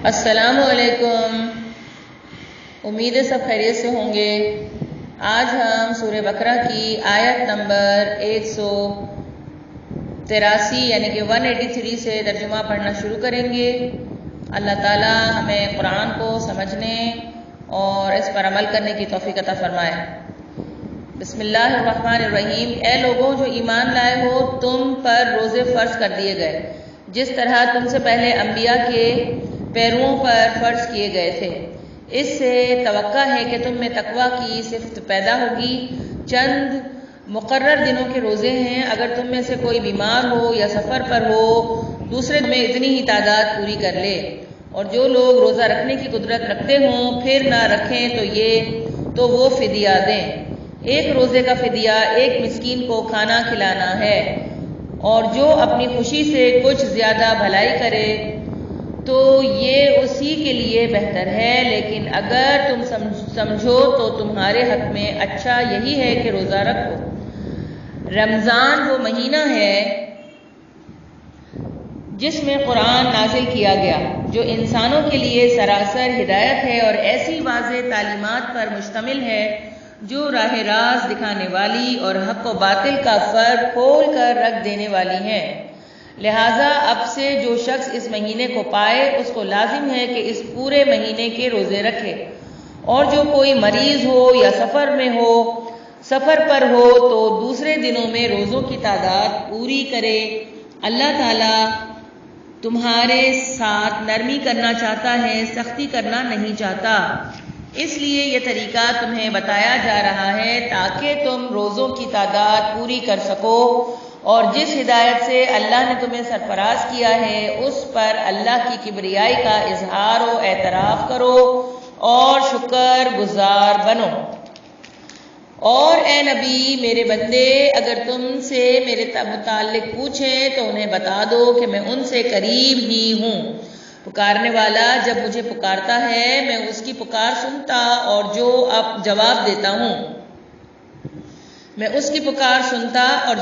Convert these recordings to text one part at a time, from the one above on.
السلام علیکم، امید ہے سب خیریت سے ہوں گے۔ آج ہم سورہ بقرہ کی آیت نمبر 183 یعنی کہ 183 سے ترجمہ پڑھنا شروع کریں گے۔ اللہ تعالیٰ ہمیں قرآن کو سمجھنے اور اس پر عمل کرنے کی توفیق عطا فرمائے۔ بسم اللہ الرحمن الرحیم۔ اے لوگوں جو ایمان لائے ہو، تم پر روزے فرض کر دیے گئے جس طرح تم سے پہلے انبیاء کے پیرووں پر فرض کیے گئے تھے۔ اس سے توقع ہے کہ تم میں تقویٰ کی صفت پیدا ہوگی۔ چند مقرر دنوں کے روزے ہیں، اگر تم میں سے کوئی بیمار ہو یا سفر پر ہو دوسرے میں اتنی ہی تعداد پوری کر لے۔ اور جو لوگ روزہ رکھنے کی قدرت رکھتے ہوں پھر نہ رکھیں تو وہ فدیہ دیں۔ ایک روزے کا فدیہ ایک مسکین کو کھانا کھلانا ہے، اور جو اپنی خوشی سے کچھ زیادہ بھلائی کرے تو یہ اسی کے لیے بہتر ہے، لیکن اگر تم سمجھو تو تمہارے حق میں اچھا یہی ہے کہ روزہ رکھو۔ رمضان وہ مہینہ ہے جس میں قرآن نازل کیا گیا، جو انسانوں کے لیے سراسر ہدایت ہے اور ایسی واضح تعلیمات پر مشتمل ہے جو راہ راست دکھانے والی اور حق و باطل کا فرق کھول کر رکھ دینے والی ہیں۔ لہٰذا اب سے جو شخص اس مہینے کو پائے اس کو لازم ہے کہ اس پورے مہینے کے روزے رکھے، اور جو کوئی مریض ہو یا سفر پر ہو تو دوسرے دنوں میں روزوں کی تعداد پوری کرے۔ اللہ تعالیٰ تمہارے ساتھ نرمی کرنا چاہتا ہے، سختی کرنا نہیں چاہتا، اس لیے یہ طریقہ تمہیں بتایا جا رہا ہے تاکہ تم روزوں کی تعداد پوری کر سکو، اور جس ہدایت سے اللہ نے تمہیں سرفراز کیا ہے اس پر اللہ کی کبریائی کا اظہار و اعتراف کرو اور شکر گزار بنو۔ اور اے نبی میرے بندے، اگر تم سے میرے متعلق پوچھیں تو انہیں بتا دو کہ میں ان سے قریب ہی ہوں۔ پکارنے والا جب مجھے پکارتا ہے میں اس کی پکار سنتا اور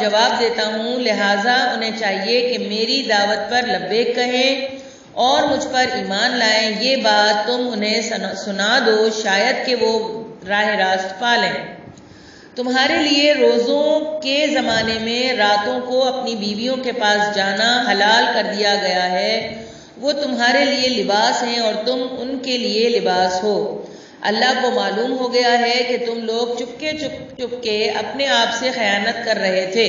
جواب دیتا ہوں، لہٰذا انہیں چاہیے کہ میری دعوت پر لبیک کہیں اور مجھ پر ایمان لائیں۔ یہ بات تم انہیں سنا دو، شاید کہ وہ راہ راست پالیں۔ تمہارے لیے روزوں کے زمانے میں راتوں کو اپنی بیویوں کے پاس جانا حلال کر دیا گیا ہے، وہ تمہارے لیے لباس ہیں اور تم ان کے لیے لباس ہو۔ اللہ کو معلوم ہو گیا ہے کہ تم لوگ چپ کے اپنے آپ سے خیانت کر رہے تھے،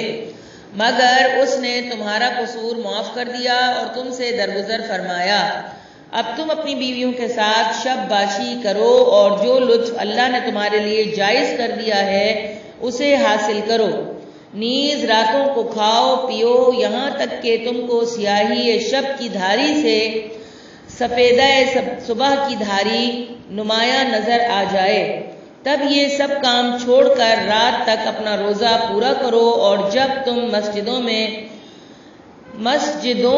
مگر اس نے تمہارا قصور معاف کر دیا اور تم سے درگزر فرمایا۔ اب تم اپنی بیویوں کے ساتھ شب باشی کرو اور جو لطف اللہ نے تمہارے لیے جائز کر دیا ہے اسے حاصل کرو۔ نیز راتوں کو کھاؤ پیو یہاں تک کہ تم کو سیاہی شب کی دھاری سے سفیدہ صبح کی دھاری نمایاں نظر آ جائے، تب یہ سب کام چھوڑ کر رات تک اپنا روزہ پورا کرو، اور جب تم مسجدوں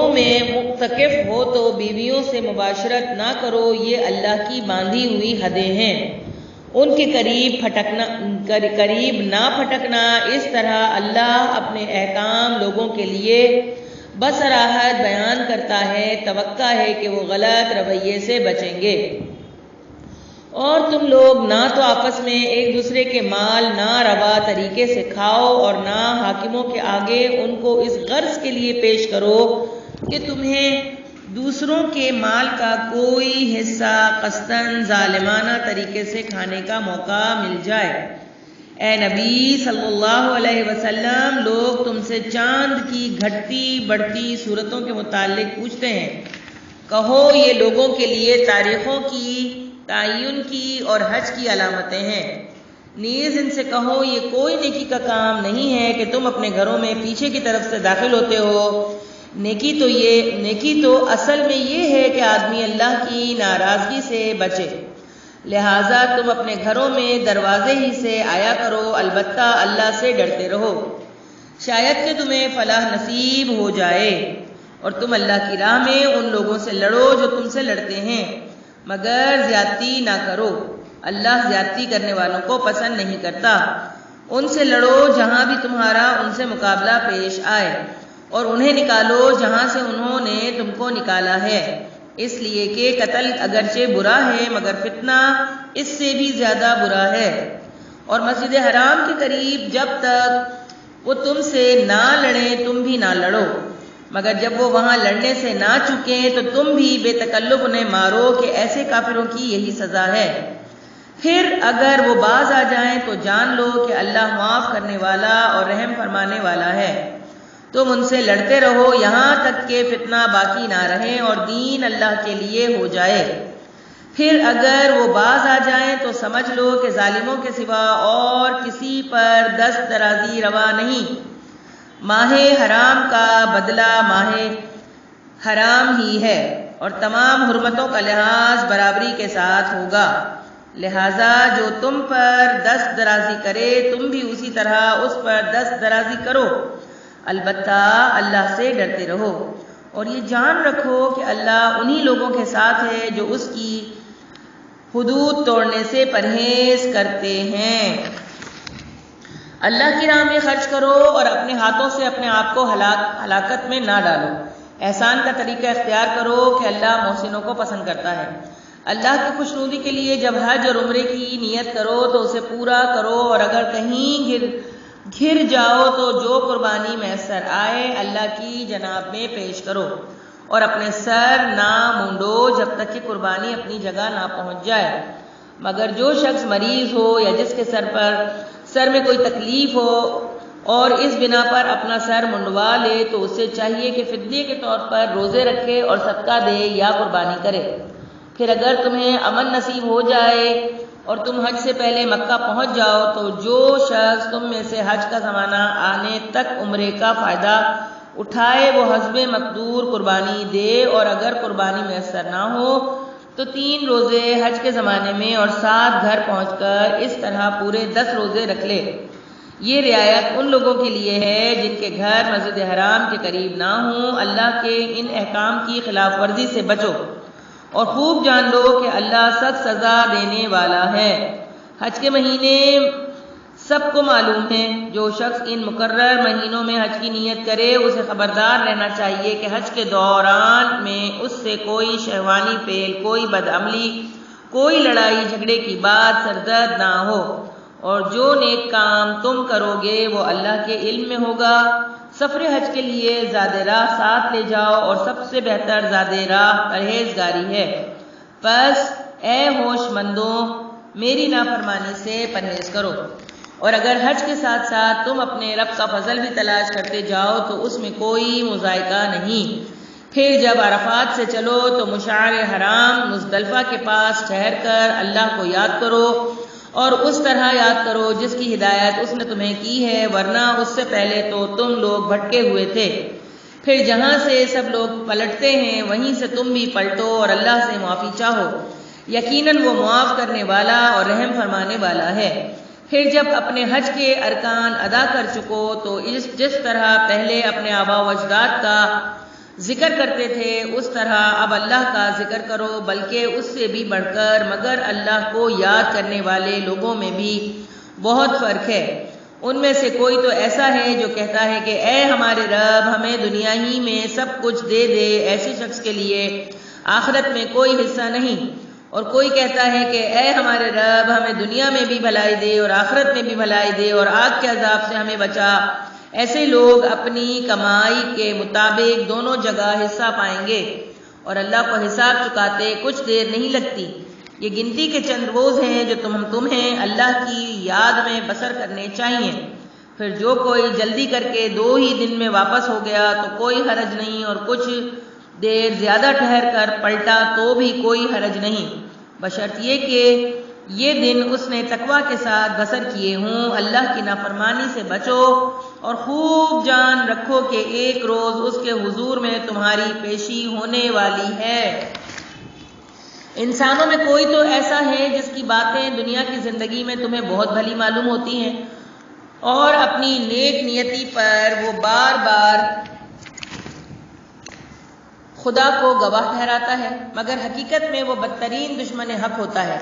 میں معتکف ہو تو بیویوں سے مباشرت نہ کرو، یہ اللہ کی باندھی ہوئی حدیں ہیں، ان کے قریب نہ پھٹکنا۔ اس طرح اللہ اپنے احکام لوگوں کے لیے بصراحت بیان کرتا ہے، توقع ہے کہ وہ غلط رویے سے بچیں گے۔ اور تم لوگ نہ تو آپس میں ایک دوسرے کے مال ناروا طریقے سے کھاؤ اور نہ حاکموں کے آگے ان کو اس غرض کے لیے پیش کرو کہ تمہیں دوسروں کے مال کا کوئی حصہ قصداً ظالمانہ طریقے سے کھانے کا موقع مل جائے۔ اے نبی صلی اللہ علیہ وسلم، لوگ تم سے چاند کی گھٹتی بڑھتی صورتوں کے متعلق پوچھتے ہیں، کہو یہ لوگوں کے لیے تاریخوں کی تعین کی اور حج کی علامتیں ہیں۔ نیز ان سے کہو یہ کوئی نیکی کا کام نہیں ہے کہ تم اپنے گھروں میں پیچھے کی طرف سے داخل ہوتے ہو، نیکی تو اصل میں یہ ہے کہ آدمی اللہ کی ناراضگی سے بچے، لہٰذا تم اپنے گھروں میں دروازے ہی سے آیا کرو، البتہ اللہ سے ڈرتے رہو، شاید کہ تمہیں فلاح نصیب ہو جائے۔ اور تم اللہ کی راہ میں ان لوگوں سے لڑو جو تم سے لڑتے ہیں، مگر زیادتی نہ کرو، اللہ زیادتی کرنے والوں کو پسند نہیں کرتا۔ ان سے لڑو جہاں بھی تمہارا ان سے مقابلہ پیش آئے، اور انہیں نکالو جہاں سے انہوں نے تم کو نکالا ہے، اس لیے کہ قتل اگرچہ برا ہے مگر فتنہ اس سے بھی زیادہ برا ہے۔ اور مسجد حرام کے قریب جب تک وہ تم سے نہ لڑیں تم بھی نہ لڑو، مگر جب وہ وہاں لڑنے سے نہ چکیں تو تم بھی بے تکلف انہیں مارو کہ ایسے کافروں کی یہی سزا ہے۔ پھر اگر وہ باز آ جائیں تو جان لو کہ اللہ معاف کرنے والا اور رحم فرمانے والا ہے۔ تم ان سے لڑتے رہو یہاں تک کہ فتنہ باقی نہ رہے اور دین اللہ کے لیے ہو جائے۔ پھر اگر وہ باز آ جائیں تو سمجھ لو کہ ظالموں کے سوا اور کسی پر دست درازی روا نہیں۔ ماہ حرام کا بدلہ ماہ حرام ہی ہے اور تمام حرمتوں کا لحاظ برابری کے ساتھ ہوگا، لہذا جو تم پر دست درازی کرے تم بھی اسی طرح اس پر دست درازی کرو، البتہ اللہ سے ڈرتے رہو اور یہ جان رکھو کہ اللہ انہی لوگوں کے ساتھ ہے جو اس کی حدود توڑنے سے پرہیز کرتے ہیں۔ اللہ کی راہ میں خرچ کرو اور اپنے ہاتھوں سے اپنے آپ کو ہلاکت میں نہ ڈالو۔ احسان کا طریقہ اختیار کرو کہ اللہ محسنوں کو پسند کرتا ہے۔ اللہ کی خوشنودی کے لیے جب حج اور عمرے کی نیت کرو تو اسے پورا کرو، اور اگر کہیں گھر جاؤ تو جو قربانی میسر آئے اللہ کی جناب میں پیش کرو، اور اپنے سر نہ مونڈو جب تک کہ قربانی اپنی جگہ نہ پہنچ جائے، مگر جو شخص مریض ہو یا جس کے سر میں کوئی تکلیف ہو اور اس بنا پر اپنا سر منڈوا لے تو اسے چاہیے کہ فدیے کے طور پر روزے رکھے اور صدقہ دے یا قربانی کرے۔ پھر اگر تمہیں امن نصیب ہو جائے اور تم حج سے پہلے مکہ پہنچ جاؤ تو جو شخص تم میں سے حج کا زمانہ آنے تک عمرے کا فائدہ اٹھائے وہ حسب مقدور قربانی دے، اور اگر قربانی میسر نہ ہو تو 3 روزے حج کے زمانے میں اور 7 گھر پہنچ کر اس طرح پورے 10 روزے رکھ لے۔ یہ رعایت ان لوگوں کے لیے ہے جن کے گھر مسجد حرام کے قریب نہ ہوں۔ اللہ کے ان احکام کی خلاف ورزی سے بچو اور خوب جان لو کہ اللہ سخت سزا دینے والا ہے۔ حج کے مہینے سب کو معلوم ہے، جو شخص ان مقرر مہینوں میں حج کی نیت کرے اسے خبردار رہنا چاہیے کہ حج کے دوران میں اس سے کوئی شہوانی فعل، کوئی بدعملی، کوئی لڑائی جھگڑے کی بات سرزد نہ ہو، اور جو نیک کام تم کرو گے وہ اللہ کے علم میں ہوگا۔ سفر حج کے لیے زاد راہ ساتھ لے جاؤ اور سب سے بہتر زاد راہ پرہیزگاری ہے، پس اے ہوش مندوں میری نافرمانی سے پرہیز کرو۔ اور اگر حج کے ساتھ ساتھ تم اپنے رب کا فضل بھی تلاش کرتے جاؤ تو اس میں کوئی مضائقہ نہیں۔ پھر جب عرفات سے چلو تو مشعر حرام مزدلفہ کے پاس ٹھہر کر اللہ کو یاد کرو اور اس طرح یاد کرو جس کی ہدایت اس نے تمہیں کی ہے، ورنہ اس سے پہلے تو تم لوگ بھٹکے ہوئے تھے۔ پھر جہاں سے سب لوگ پلٹتے ہیں وہیں سے تم بھی پلٹو اور اللہ سے معافی چاہو، یقیناً وہ معاف کرنے والا اور رحم فرمانے والا ہے۔ پھر جب اپنے حج کے ارکان ادا کر چکو تو جس طرح پہلے اپنے آباء و اجداد کا ذکر کرتے تھے اس طرح اب اللہ کا ذکر کرو، بلکہ اس سے بھی بڑھ کر، مگر اللہ کو یاد کرنے والے لوگوں میں بھی بہت فرق ہے۔ ان میں سے کوئی تو ایسا ہے جو کہتا ہے کہ اے ہمارے رب ہمیں دنیا ہی میں سب کچھ دے دے، ایسے شخص کے لیے آخرت میں کوئی حصہ نہیں، اور کوئی کہتا ہے کہ اے ہمارے رب ہمیں دنیا میں بھی بھلائی دے اور آخرت میں بھی بھلائی دے اور آگ کے عذاب سے ہمیں بچا۔ ایسے لوگ اپنی کمائی کے مطابق دونوں جگہ حصہ پائیں گے اور اللہ کو حساب چکاتے کچھ دیر نہیں لگتی۔ یہ گنتی کے چند روز ہیں جو تمہیں اللہ کی یاد میں بسر کرنے چاہیے۔ پھر جو کوئی جلدی کر کے 2 ہی دن میں واپس ہو گیا تو کوئی حرج نہیں، اور کچھ دیر زیادہ ٹھہر کر پلٹا تو بھی کوئی حرج نہیں، بشرط یہ کہ یہ دن اس نے تقوی کے ساتھ بسر کیے ہوں۔ اللہ کی نافرمانی سے بچو اور خوب جان رکھو کہ ایک روز اس کے حضور میں تمہاری پیشی ہونے والی ہے۔ انسانوں میں کوئی تو ایسا ہے جس کی باتیں دنیا کی زندگی میں تمہیں بہت بھلی معلوم ہوتی ہیں اور اپنی نیک نیتی پر وہ بار بار خدا کو گواہ ٹھہراتا ہے، مگر حقیقت میں وہ بدترین دشمن حق ہوتا ہے۔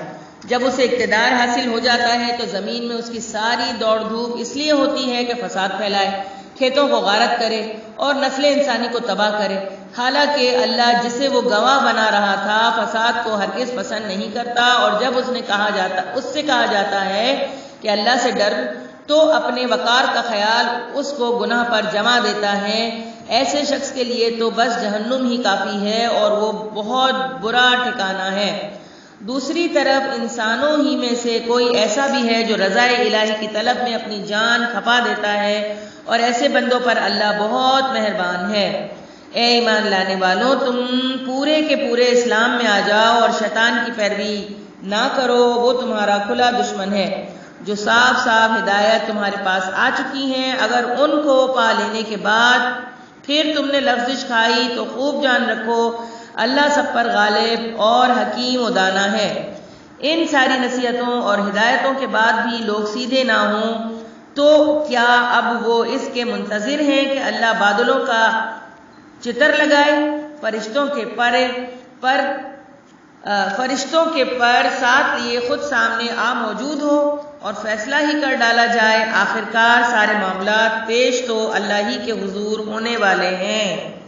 جب اسے اقتدار حاصل ہو جاتا ہے تو زمین میں اس کی ساری دوڑ دھوپ اس لیے ہوتی ہے کہ فساد پھیلائے، کھیتوں کو غارت کرے اور نسل انسانی کو تباہ کرے۔ حالانکہ اللہ جسے وہ گواہ بنا رہا تھا فساد کو ہرگز پسند نہیں کرتا، اور جب اس سے کہا جاتا ہے کہ اللہ سے ڈر تو اپنے وقار کا خیال اس کو گناہ پر جما دیتا ہے۔ ایسے شخص کے لیے تو بس جہنم ہی کافی ہے اور وہ بہت برا ٹھکانہ ہے۔ دوسری طرف انسانوں ہی میں سے کوئی ایسا بھی ہے جو رضا الہی کی طلب میں اپنی جان کھپا دیتا ہے، اور ایسے بندوں پر اللہ بہت مہربان ہے۔ اے ایمان لانے والوں، تم پورے کے پورے اسلام میں آ جاؤ اور شیطان کی پیروی نہ کرو، وہ تمہارا کھلا دشمن ہے۔ جو صاف صاف ہدایت تمہارے پاس آ چکی ہیں، اگر ان کو پا لینے کے بعد پھر تم نے لفزش کھائی تو خوب جان رکھو اللہ سب پر غالب اور حکیم و دانا ہے۔ ان ساری نصیحتوں اور ہدایتوں کے بعد بھی لوگ سیدھے نہ ہوں تو کیا اب وہ اس کے منتظر ہیں کہ اللہ بادلوں کا چتر لگائے، فرشتوں کے پر ساتھ لیے خود سامنے موجود ہو اور فیصلہ ہی کر ڈالا جائے؟ آخرکار سارے معاملات پیش تو اللہ ہی کے حضور ہونے والے ہیں۔